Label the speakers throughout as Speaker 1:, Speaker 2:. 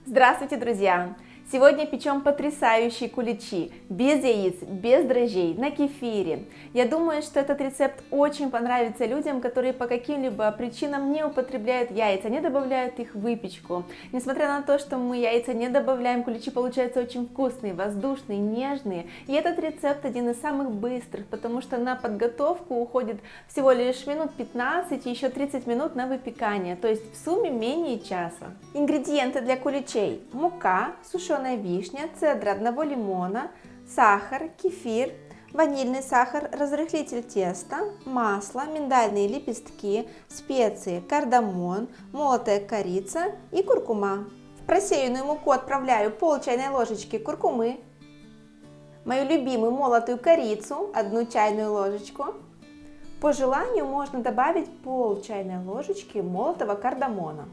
Speaker 1: Здравствуйте, друзья! Сегодня печем потрясающие куличи, без яиц, без дрожжей, на кефире. Я думаю, что этот рецепт очень понравится людям, которые по каким-либо причинам не употребляют яйца, не добавляют их в выпечку. Несмотря на то, что мы яйца не добавляем, куличи получаются очень вкусные, воздушные, нежные. И этот рецепт один из самых быстрых, потому что на подготовку уходит всего лишь минут 15 и еще 30 минут на выпекание, то есть в сумме менее часа. Ингредиенты для куличей: мука, сушеная вишня, цедра одного лимона, сахар, кефир, ванильный сахар, разрыхлитель теста, масло, миндальные лепестки, специи, кардамон, молотая корица и куркума. В просеянную муку отправляю пол чайной ложечки куркумы, мою любимую молотую корицу, 1 чайную ложечку. По желанию можно добавить пол чайной ложечки молотого кардамона.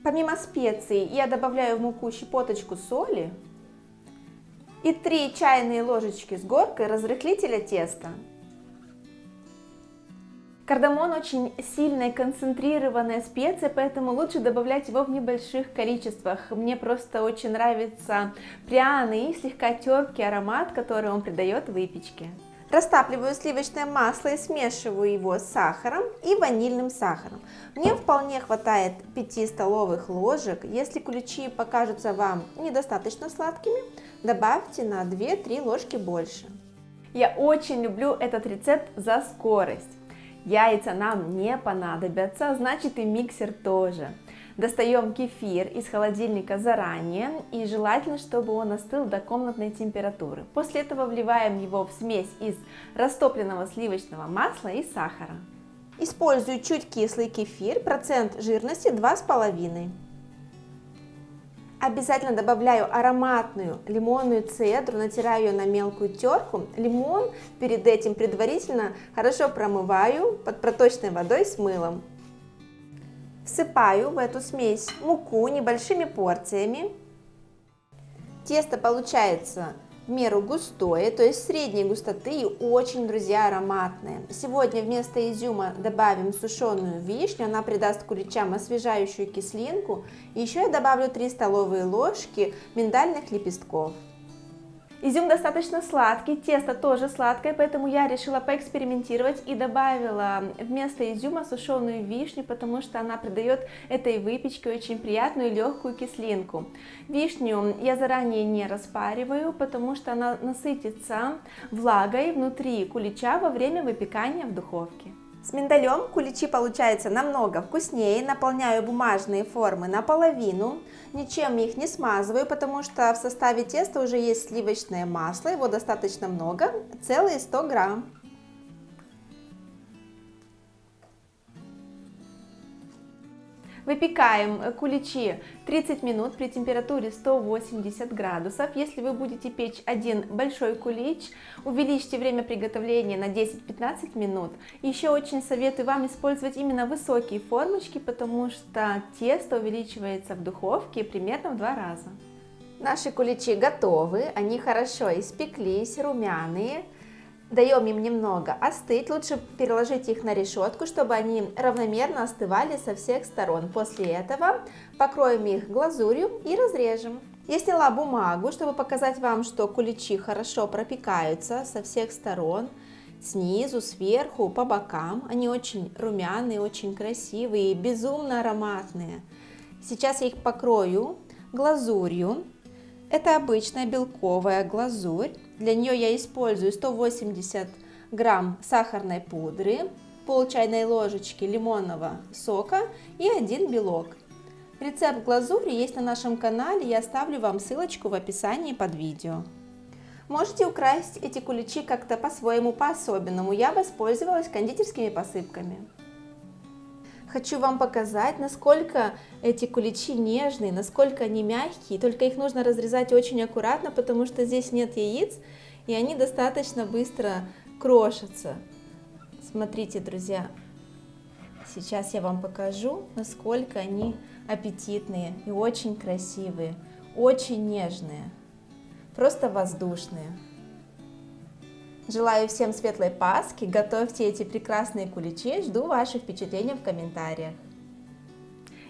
Speaker 1: Помимо специй я добавляю в муку щепоточку соли и 3 чайные ложечки с горкой разрыхлителя теста. Кардамон очень сильная концентрированная специя, поэтому лучше добавлять его в небольших количествах. Мне просто очень нравится пряный и слегка терпкий аромат, который он придает выпечке. Растапливаю сливочное масло и смешиваю его с сахаром и ванильным сахаром. Мне вполне хватает 5 столовых ложек. Если куличи покажутся вам недостаточно сладкими, добавьте на 2-3 ложки больше. Я очень люблю этот рецепт за скорость. Яйца нам не понадобятся, значит и миксер тоже. Достаем кефир из холодильника заранее и желательно, чтобы он остыл до комнатной температуры. После этого вливаем его в смесь из растопленного сливочного масла и сахара. Использую чуть кислый кефир, процент жирности 2,5. Обязательно добавляю ароматную лимонную цедру, натираю ее на мелкую терку. Лимон перед этим предварительно хорошо промываю под проточной водой с мылом. Всыпаю в эту смесь муку небольшими порциями. Тесто получается в меру густое, то есть средней густоты и очень, друзья, ароматное. Сегодня вместо изюма добавим сушеную вишню, она придаст куличам освежающую кислинку. И еще я добавлю 3 столовые ложки миндальных лепестков. Изюм достаточно сладкий, тесто тоже сладкое, поэтому я решила поэкспериментировать и добавила вместо изюма сушеную вишню, потому что она придает этой выпечке очень приятную и легкую кислинку. Вишню я заранее не распариваю, потому что она насытится влагой внутри кулича во время выпекания в духовке. С миндалем куличи получаются намного вкуснее. Наполняю бумажные формы наполовину, ничем их не смазываю, потому что в составе теста уже есть сливочное масло, его достаточно много, целые 100 грамм. Выпекаем куличи 30 минут при температуре 180 градусов. Если вы будете печь один большой кулич, увеличьте время приготовления на 10-15 минут. Еще очень советую вам использовать именно высокие формочки, потому что тесто увеличивается в духовке примерно в 2 раза. Наши куличи готовы, они хорошо испеклись, румяные. Даем им немного остыть, лучше переложить их на решетку, чтобы они равномерно остывали со всех сторон. После этого покроем их глазурью и разрежем. Я сняла бумагу, чтобы показать вам, что куличи хорошо пропекаются со всех сторон, снизу, сверху, по бокам. Они очень румяные, очень красивые и безумно ароматные. Сейчас я их покрою глазурью. Это обычная белковая глазурь. Для нее я использую 180 грамм сахарной пудры, пол чайной ложечки лимонного сока и 1 белок. Рецепт глазури есть на нашем канале, я оставлю вам ссылочку в описании под видео. Можете украсить эти куличи как-то по-своему, по-особенному. Я воспользовалась кондитерскими посыпками. Хочу вам показать, насколько эти куличи нежные, насколько они мягкие, только их нужно разрезать очень аккуратно, потому что здесь нет яиц, и они достаточно быстро крошатся. Смотрите, друзья, сейчас я вам покажу, насколько они аппетитные и очень красивые, очень нежные, просто воздушные. Желаю всем светлой Пасхи, готовьте эти прекрасные куличи, жду ваших впечатлений в комментариях.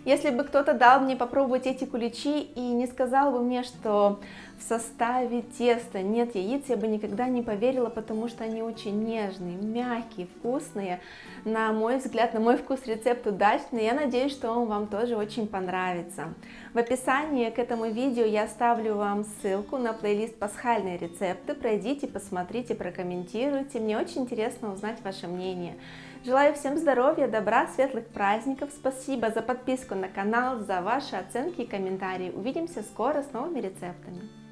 Speaker 1: Если бы кто-то дал мне попробовать эти куличи и не сказал бы мне, что в составе теста нет яиц, я бы никогда не поверила, потому что они очень нежные, мягкие, вкусные. На мой взгляд, на мой вкус рецепт удачный, я надеюсь, что он вам тоже очень понравится. В описании к этому видео я оставлю вам ссылку на плейлист «Пасхальные рецепты». Пройдите, посмотрите, прокомментируйте. Мне очень интересно узнать ваше мнение. Желаю всем здоровья, добра, светлых праздников. Спасибо за подписку на канал, за ваши оценки и комментарии. Увидимся скоро с новыми рецептами.